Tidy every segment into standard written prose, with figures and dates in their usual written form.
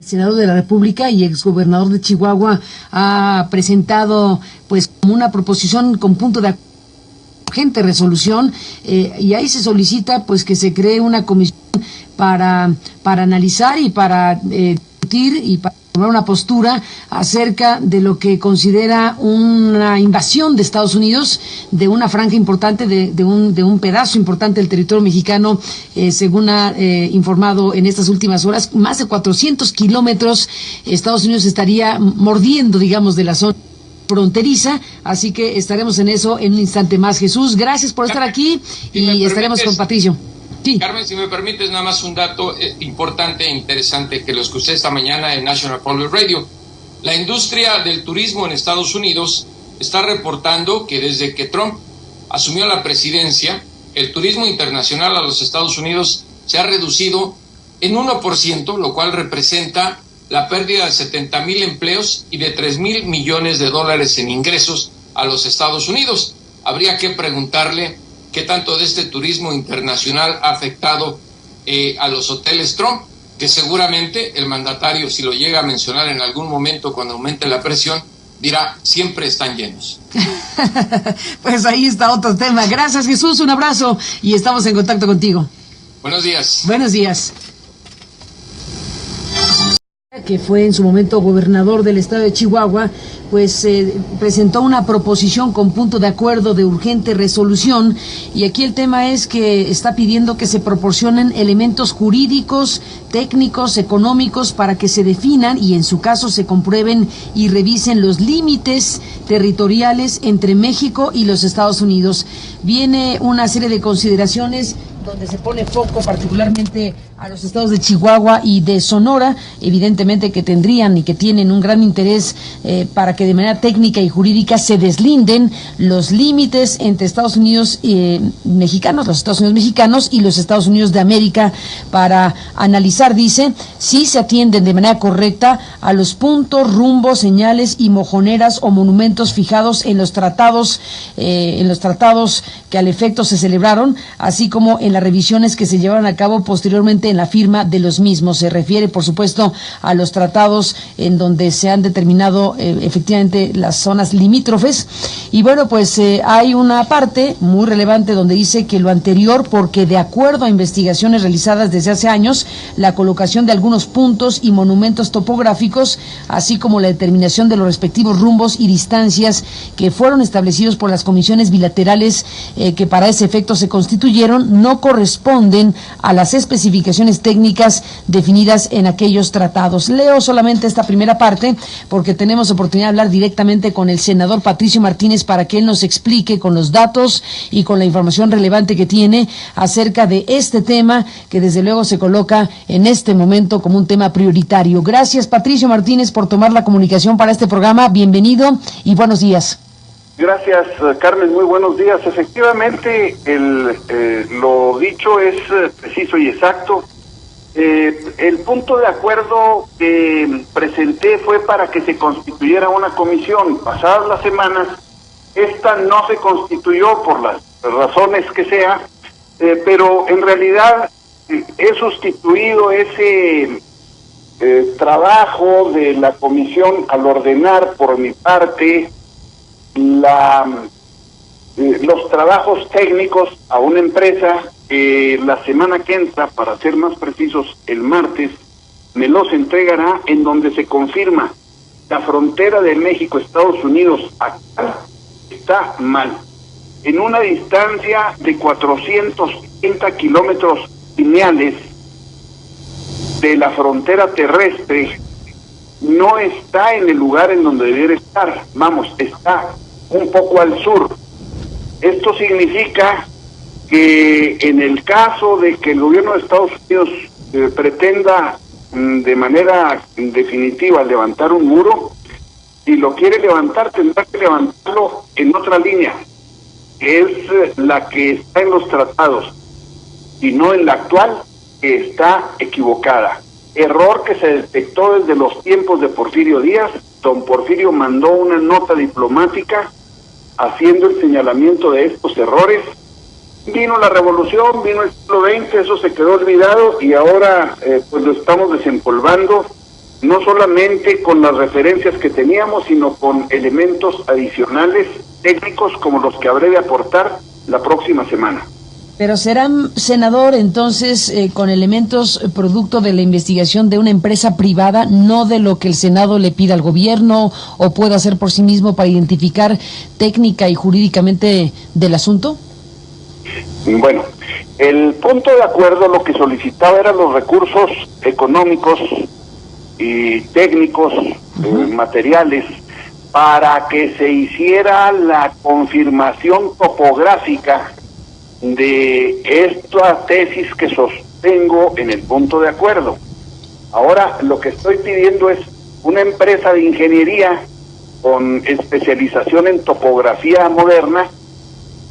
Senador de la República y exgobernador de Chihuahua ha presentado pues como una proposición con punto de urgente resolución y ahí se solicita pues que se cree una comisión para analizar y para discutir y para tomar una postura acerca de lo que considera una invasión de Estados Unidos de una franja importante, de un pedazo importante del territorio mexicano, según ha informado en estas últimas horas, más de 400 kilómetros Estados Unidos estaría mordiendo, digamos, de la zona fronteriza, así que estaremos en eso en un instante más. Jesús, gracias por estar aquí y estaremos con Patricio. Sí. Carmen, si me permites, nada más un dato importante e interesante que lo escuché esta mañana en National Public Radio. La industria del turismo en Estados Unidos está reportando que desde que Trump asumió la presidencia, el turismo internacional a los Estados Unidos se ha reducido en 1%, lo cual representa la pérdida de 70,000 empleos y de 3,000 millones de dólares en ingresos a los Estados Unidos. Habría que preguntarle qué tanto de este turismo internacional ha afectado a los hoteles Trump, que seguramente el mandatario, si lo llega a mencionar en algún momento cuando aumente la presión, dirá, siempre están llenos. Pues ahí está otro tema. Gracias, Jesús, un abrazo y estamos en contacto contigo. Buenos días. Buenos días. Que fue en su momento gobernador del estado de Chihuahua, pues presentó una proposición con punto de acuerdo de urgente resolución, y aquí el tema es que está pidiendo que se proporcionen elementos jurídicos, técnicos, económicos para que se definan y en su caso se comprueben y revisen los límites territoriales entre México y los Estados Unidos. Viene una serie de consideraciones donde se pone foco particularmente a los estados de Chihuahua y de Sonora, evidentemente que tendrían y que tienen un gran interés para que de manera técnica y jurídica se deslinden los límites entre Estados Unidos mexicanos, los Estados Unidos mexicanos y los Estados Unidos de América, para analizar, dice, si se atienden de manera correcta a los puntos, rumbos, señales y mojoneras o monumentos fijados en los tratados que al efecto se celebraron, así como en las revisiones que se llevaron a cabo posteriormente en la firma de los mismos. Se refiere, por supuesto, a los tratados en donde se han determinado efectivamente las zonas limítrofes. Y bueno, pues hay una parte muy relevante donde dice que lo anterior, porque de acuerdo a investigaciones realizadas desde hace años, la colocación de algunos puntos y monumentos topográficos, así como la determinación de los respectivos rumbos y distancias que fueron establecidos por las comisiones bilaterales que para ese efecto se constituyeron, no corresponden a las especificaciones técnicas definidas en aquellos tratados. Leo solamente esta primera parte porque tenemos oportunidad de hablar directamente con el senador Patricio Martínez para que él nos explique con los datos y con la información relevante que tiene acerca de este tema que desde luego se coloca en este momento como un tema prioritario. Gracias, Patricio Martínez, por tomar la comunicación para este programa. Bienvenido y buenos días. Gracias, Carmen, muy buenos días. Efectivamente, lo dicho es preciso y exacto. El punto de acuerdo que presenté fue para que se constituyera una comisión. Pasadas las semanas, esta no se constituyó por las razones que sea, pero en realidad he sustituido ese trabajo de la comisión al ordenar por mi parte los trabajos técnicos a una empresa que la semana que entra, para ser más precisos, el martes, me los entregará, en donde se confirma la frontera de México-Estados Unidos acá está mal, en una distancia de 430 kilómetros lineales de la frontera terrestre. No está en el lugar en donde debiera estar, está un poco al sur. Esto significa que en el caso de que el gobierno de Estados Unidos pretenda de manera definitiva levantar un muro, si lo quiere levantar tendrá que levantarlo en otra línea, que es la que está en los tratados, y no en la actual, que está equivocada. Error que se detectó desde los tiempos de Porfirio Díaz. Don Porfirio mandó una nota diplomática haciendo el señalamiento de estos errores. Vino la revolución, vino el siglo XX, eso se quedó olvidado y ahora pues lo estamos desempolvando no solamente con las referencias que teníamos, sino con elementos adicionales técnicos como los que habré de aportar la próxima semana. Pero será, senador, entonces, con elementos producto de la investigación de una empresa privada, no de lo que el Senado le pida al gobierno o pueda hacer por sí mismo para identificar técnica y jurídicamente del asunto. Bueno, el punto de acuerdo lo que solicitaba eran los recursos económicos y técnicos, materiales, para que se hiciera la confirmación topográfica de esta tesis que sostengo en el punto de acuerdo. Ahora lo que estoy pidiendo es una empresa de ingeniería con especialización en topografía moderna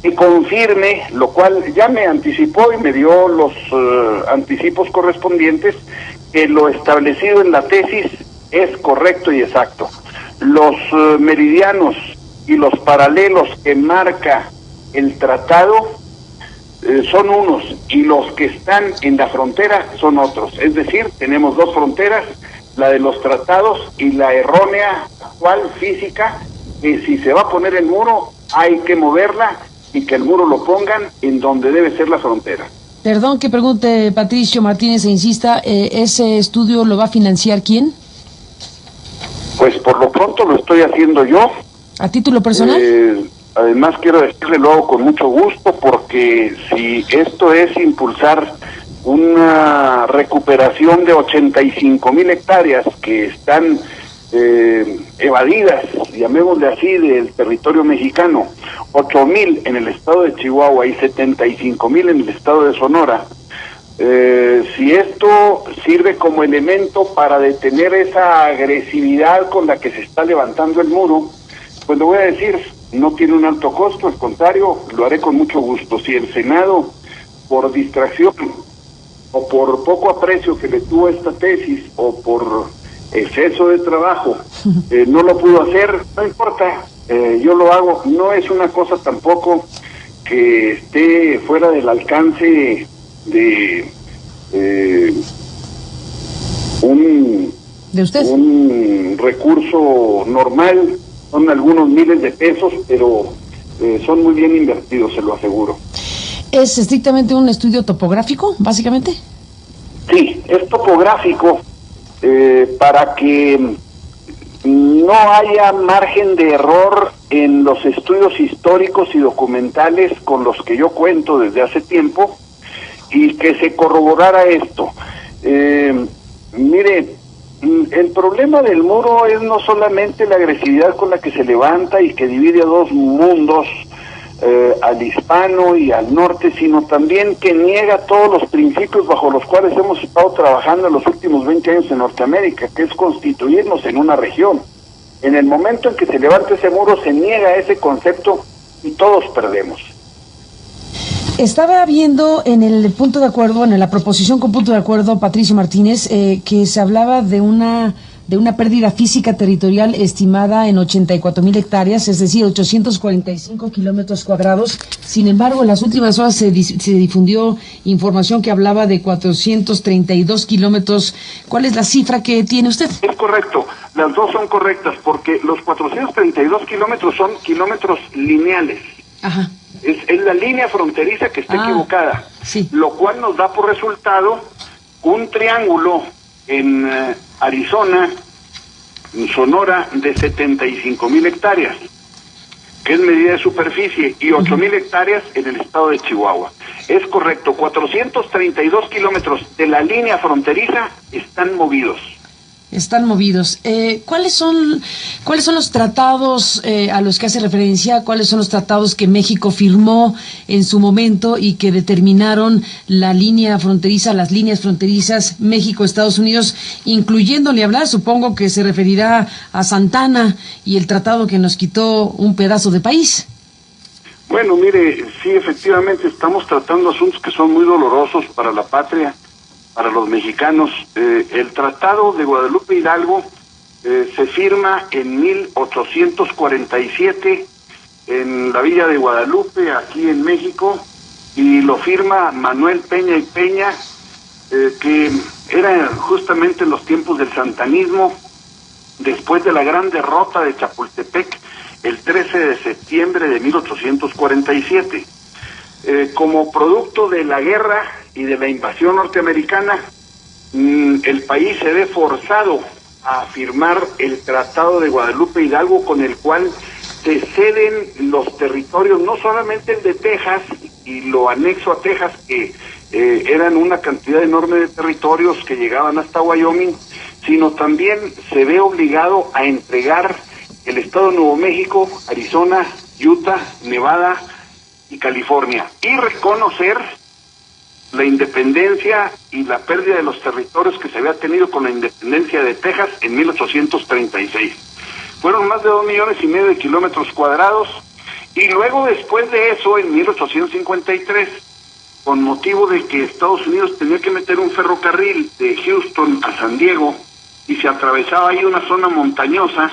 que confirme, lo cual ya me anticipó y me dio los anticipos correspondientes, que lo establecido en la tesis es correcto y exacto. Los meridianos y los paralelos que marca el tratado son unos, y los que están en la frontera son otros. Es decir, tenemos dos fronteras, la de los tratados y la errónea actual física, que si se va a poner el muro hay que moverla y que el muro lo pongan en donde debe ser la frontera. Perdón que pregunte, Patricio Martínez, e insista, ¿ese estudio lo va a financiar quién? Pues por lo pronto lo estoy haciendo yo. ¿A título personal? Además quiero decirle, lo hago con mucho gusto, porque si esto es impulsar una recuperación de 85,000 hectáreas que están evadidas, llamémosle así, del territorio mexicano, 8,000 en el estado de Chihuahua y 75,000 en el estado de Sonora, si esto sirve como elemento para detener esa agresividad con la que se está levantando el muro, pues le voy a decir, no tiene un alto costo, al contrario, lo haré con mucho gusto. Si el Senado, por distracción o por poco aprecio que le tuvo a esta tesis o por exceso de trabajo, no lo pudo hacer, no importa, yo lo hago. No es una cosa tampoco que esté fuera del alcance de un recurso normal. Son algunos miles de pesos, pero son muy bien invertidos, se lo aseguro. ¿Es estrictamente un estudio topográfico, básicamente? Sí, es topográfico, para que no haya margen de error en los estudios históricos y documentales con los que yo cuento desde hace tiempo, y que se corroborara esto. Mire, el problema del muro es no solamente la agresividad con la que se levanta y que divide a dos mundos, al hispano y al norte, sino también que niega todos los principios bajo los cuales hemos estado trabajando en los últimos 20 años en Norteamérica, que es constituirnos en una región. En el momento en que se levanta ese muro, se niega ese concepto y todos perdemos. Estaba viendo en el punto de acuerdo, en la proposición con punto de acuerdo, Patricio Martínez, que se hablaba de una pérdida física territorial estimada en 84,000 hectáreas, es decir, 845 kilómetros cuadrados. Sin embargo, en las últimas horas se difundió información que hablaba de 432 kilómetros. ¿Cuál es la cifra que tiene usted? Es correcto, las dos son correctas, porque los 432 kilómetros son kilómetros lineales. Ajá. Es la línea fronteriza que está equivocada, sí. Lo cual nos da por resultado un triángulo en Arizona, en Sonora, de 75,000 hectáreas, que es medida de superficie, y 8,000 hectáreas en el estado de Chihuahua. Es correcto, 432 kilómetros de la línea fronteriza están movidos. Están movidos. ¿Cuáles son los tratados a los que hace referencia? ¿Cuáles son los tratados que México firmó en su momento y que determinaron la línea fronteriza, las líneas fronterizas México-Estados Unidos, incluyéndole hablar, supongo que se referirá a Santana y el tratado que nos quitó un pedazo de país? Bueno, mire, sí, efectivamente estamos tratando asuntos que son muy dolorosos para la patria, para los mexicanos. El Tratado de Guadalupe Hidalgo se firma en 1847 en la Villa de Guadalupe, aquí en México, y lo firma Manuel Peña y Peña, que era justamente en los tiempos del santanismo, después de la gran derrota de Chapultepec, el 13 de septiembre de 1847. Como producto de la guerra y de la invasión norteamericana, el país se ve forzado a firmar el Tratado de Guadalupe Hidalgo, con el cual se ceden los territorios, no solamente el de Texas y lo anexo a Texas, que eran una cantidad enorme de territorios que llegaban hasta Wyoming, sino también se ve obligado a entregar el estado de Nuevo México, Arizona, Utah, Nevada y California, y reconocer la independencia y la pérdida de los territorios que se había tenido con la independencia de Texas en 1836. Fueron más de 2,5 millones de kilómetros cuadrados, y luego después de eso, en 1853, con motivo de que Estados Unidos tenía que meter un ferrocarril de Houston a San Diego, y se atravesaba ahí una zona montañosa,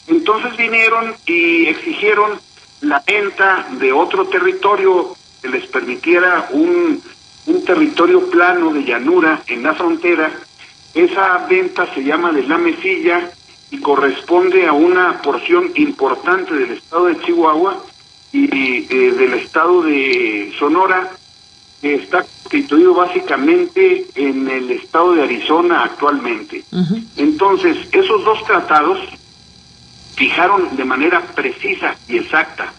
entonces vinieron y exigieron la venta de otro territorio que les permitiera un territorio plano de llanura en la frontera. Esa venta se llama de la Mesilla y corresponde a una porción importante del estado de Chihuahua y del estado de Sonora, que está constituido básicamente en el estado de Arizona actualmente. Entonces, esos dos tratados fijaron de manera precisa y exacta,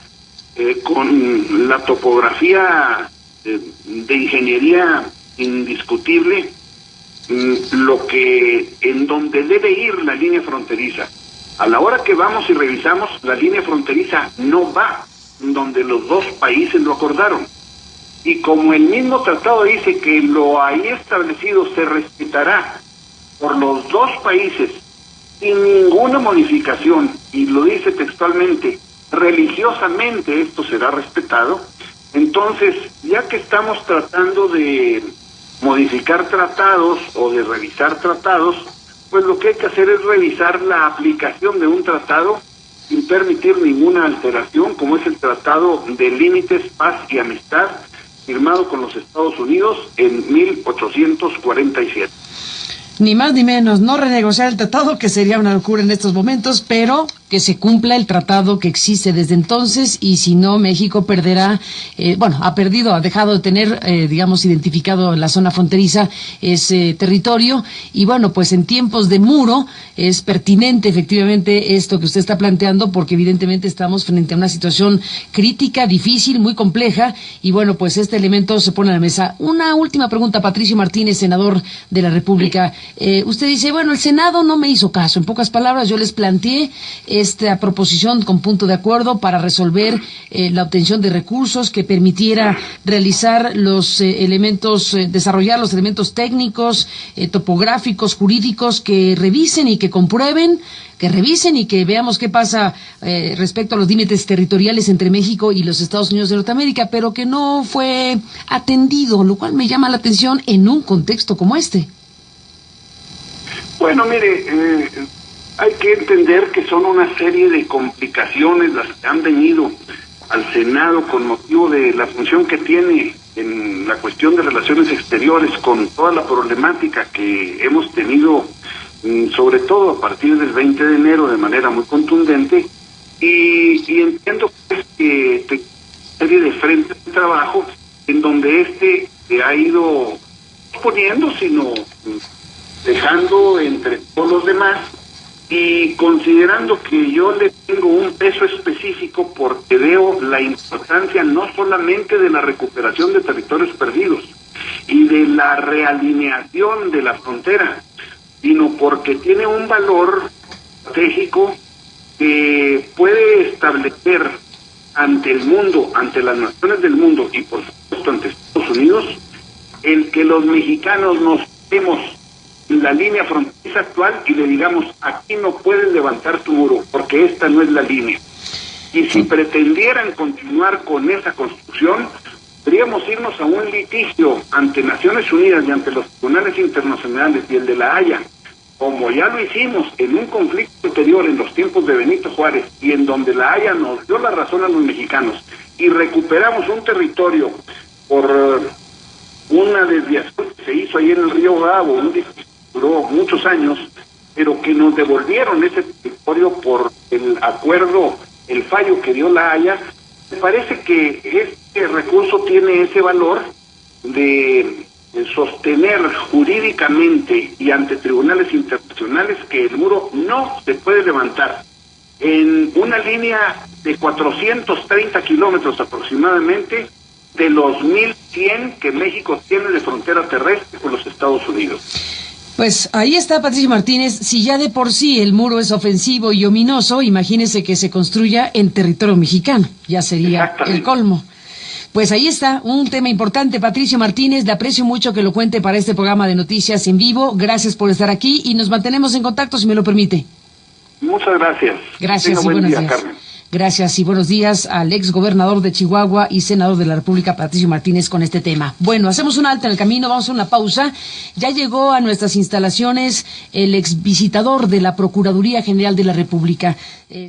con la topografía de ingeniería indiscutible, en donde debe ir la línea fronteriza. A la hora que vamos y revisamos, la línea fronteriza no va donde los dos países lo acordaron. Y como el mismo tratado dice que lo ahí establecido se respetará por los dos países sin ninguna modificación, y lo dice textualmente, religiosamente esto será respetado, entonces, ya que estamos tratando de modificar tratados o de revisar tratados, pues lo que hay que hacer es revisar la aplicación de un tratado sin permitir ninguna alteración, como es el Tratado de Límites, Paz y Amistad, firmado con los Estados Unidos en 1847. Ni más ni menos, no renegociar el tratado, que sería una locura en estos momentos, pero que se cumpla el tratado que existe desde entonces, y si no, México perderá, ha dejado de tener, digamos, identificado en la zona fronteriza ese territorio, y bueno, pues en tiempos de muro es pertinente efectivamente esto que usted está planteando, porque evidentemente estamos frente a una situación crítica, difícil, muy compleja, y bueno, pues este elemento se pone a la mesa. Una última pregunta, Patricio Martínez, senador de la República. Usted dice, bueno, el Senado no me hizo caso. En pocas palabras, yo les planteé esta proposición con punto de acuerdo para resolver la obtención de recursos que permitiera realizar los desarrollar los elementos técnicos, topográficos, jurídicos, que revisen y que comprueben, que revisen y que veamos qué pasa respecto a los límites territoriales entre México y los Estados Unidos de Norteamérica, pero que no fue atendido, lo cual me llama la atención en un contexto como este. Bueno, mire, hay que entender que son una serie de complicaciones las que han venido al Senado con motivo de la función que tiene en la cuestión de relaciones exteriores, con toda la problemática que hemos tenido, sobre todo a partir del 20 de enero de manera muy contundente, y entiendo que una serie de frentes de trabajo en donde se ha ido poniendo, sino dejando entre todos los demás, y considerando que yo le tengo un peso específico porque veo la importancia no solamente de la recuperación de territorios perdidos y de la realineación de la frontera, sino porque tiene un valor estratégico que puede establecer ante el mundo, ante las naciones del mundo y por supuesto ante Estados Unidos, el que los mexicanos nos vemos en la línea fronteriza actual y le digamos, aquí no puedes levantar tu muro porque esta no es la línea. Y si pretendieran continuar con esa construcción, podríamos irnos a un litigio ante Naciones Unidas y ante los tribunales internacionales y el de La Haya, como ya lo hicimos en un conflicto anterior en los tiempos de Benito Juárez, y en donde La Haya nos dio la razón a los mexicanos y recuperamos un territorio por una desviación que se hizo ahí en el río Bravo, duró muchos años, pero que nos devolvieron ese territorio por el acuerdo, el fallo que dio la Haya. Me parece que este recurso tiene ese valor de sostener jurídicamente y ante tribunales internacionales que el muro no se puede levantar. En una línea de 430 kilómetros aproximadamente, de los 1.100 que México tiene de frontera terrestre con los Estados Unidos. Pues ahí está, Patricio Martínez. Si ya de por sí el muro es ofensivo y ominoso, imagínese que se construya en territorio mexicano. Ya sería el colmo. Pues ahí está, un tema importante. Patricio Martínez, le aprecio mucho que lo cuente para este programa de Noticias en Vivo. Gracias por estar aquí y nos mantenemos en contacto, si me lo permite. Muchas gracias. Gracias y buenos días. Carmen. Gracias y buenos días al ex gobernador de Chihuahua y senador de la República, Patricio Martínez, con este tema. Bueno, hacemos un alto en el camino, vamos a una pausa. Ya llegó a nuestras instalaciones el ex visitador de la Procuraduría General de la República.